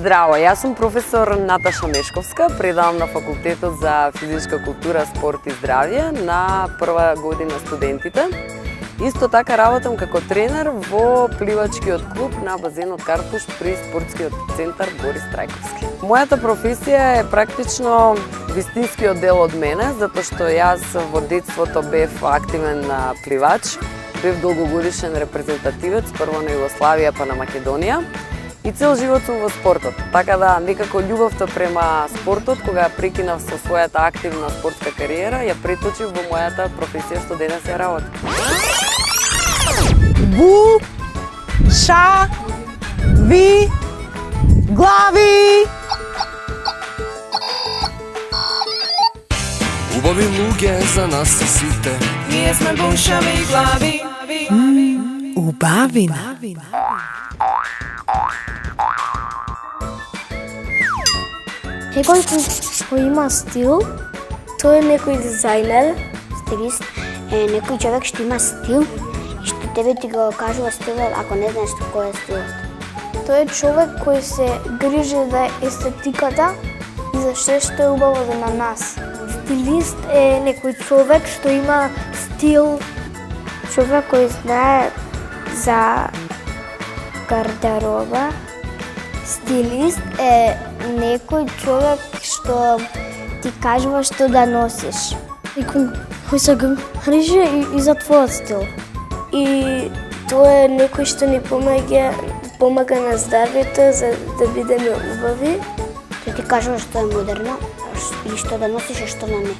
Здраво, јас сум професор Наташа Мешковска, предавам на Факултетот за физичка култура, спорт и здравје на прва година студентите. Исто така работам како тренер во пливачкиот клуб на базенот Карпуш при спортскиот центар Борис Трајковски. Мојата професија е практично вистинскиот дел од мене, затоа што јас во детството бев активен пливач, бев долгогодишен репрезентативец, прво на Југославија па на Македонија. И цел живот сум во спортот, така да некако љубовта према спортот, кога ја прекинав со својата активна спортска кариера, ја преточив во мојата професија што денес ја работам. Бу, ша, ви, глави. Убави луѓе за нас се сите. Ние сме бушави глави. Убавина. Некој кој има стил, тој е некој дизајнер, стилист, е некој човек што има стил и што тебе ти го кажува стилот ако не знаеш кој е стилот. Тој е човек кој се грижи за естетиката и за што е убаво за нас. Стилист е некој човек што има стил, човек кој знае за гардероба. Стилист е некој човек што ти кажува што да носиш. Кој се грижи и за твојот стил. И тоа е некој што ни помага на здравјето за да бидеме убави. Тој ти кажува што е модерно и што да носиш и што не.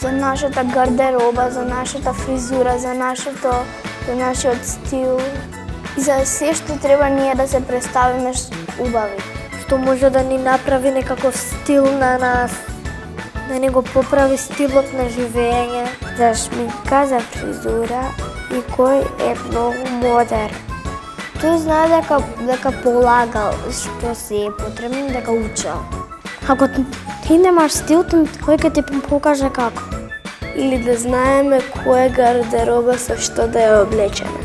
За нашата гардероба, за нашата фризура, за нашиот стил. И за се што треба ние да се представиме убави. Што може да ни направи некаков стил на нас, да ни го поправи стилот на живење, за шминка, за фризура и кој е многу модерен. Тој знае дека полагал што се е потребно, дека учел. Ако ти немаш стил, кој ќе ти покаже како? Или да знаеме која гардероба со што да ја облечеме.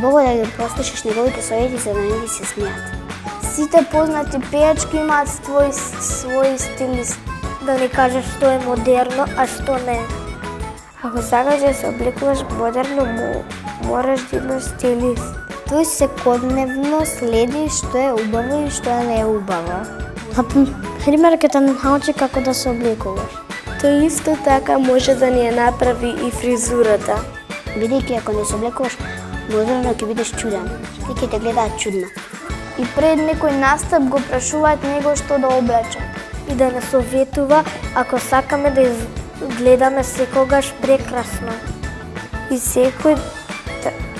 Убаво да ги послушаш неговите совети за да не ги се смеат. Сите познати пејачки имаат свој стилист, да не кажеш што е модерно, а што не. Ако сакаш да се обликуваш модерно, мораш да имаш стилист. Тој секојдневно следи што е убаво и што не е убаво. Например, ќе те научи како да се обликуваш. Тој исто така може да ни ја направи и фризурата. Бидејќи ако не се обликуваш модерно, ќе бидеш чуден. И ќе те гледаат чудно. И пред некој настап го прашуваат него што да облече и да не советува ако сакаме да изгледаме секогаш прекрасно. И секој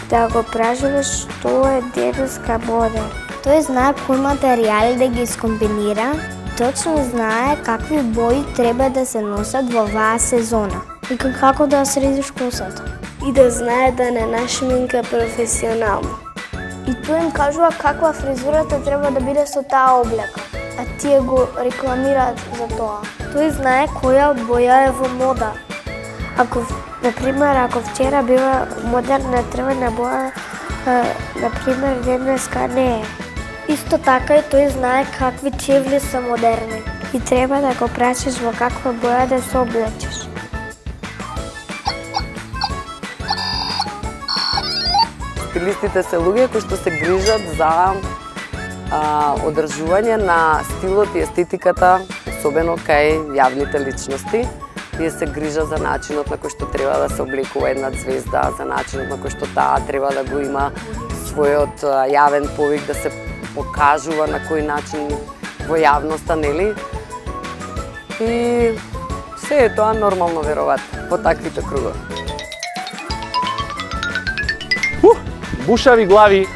да го прашува што е денеска мода. Тој знае кои материјали да ги скомбинира, точно знае какви бои треба да се носат во оваа сезона и како да средиш косата. И да знае да не нашминка професионално. И тој им кажува каква фризурата треба да биде со таа облека, а тие го рекламираат за тоа. Тој знае која боја е во мода. Например, вчера била модерна црвена боја, например, денеска не е. Исто така и тој знае какви чевли се модерни и треба да го прашиш во каква боја да се облечеш. Стилистите се луѓе кои што се грижат за одржување на стилот и естетиката, особено кај јавните личности. Тие се грижат за начинот на кој што треба да се облекува една звезда, за начинот на кој што таа треба да го има својот јавен повик, да се покажува на кој начин во јавноста, нели? И се е тоа нормално веројатно во таквите кругови. Бушави глави.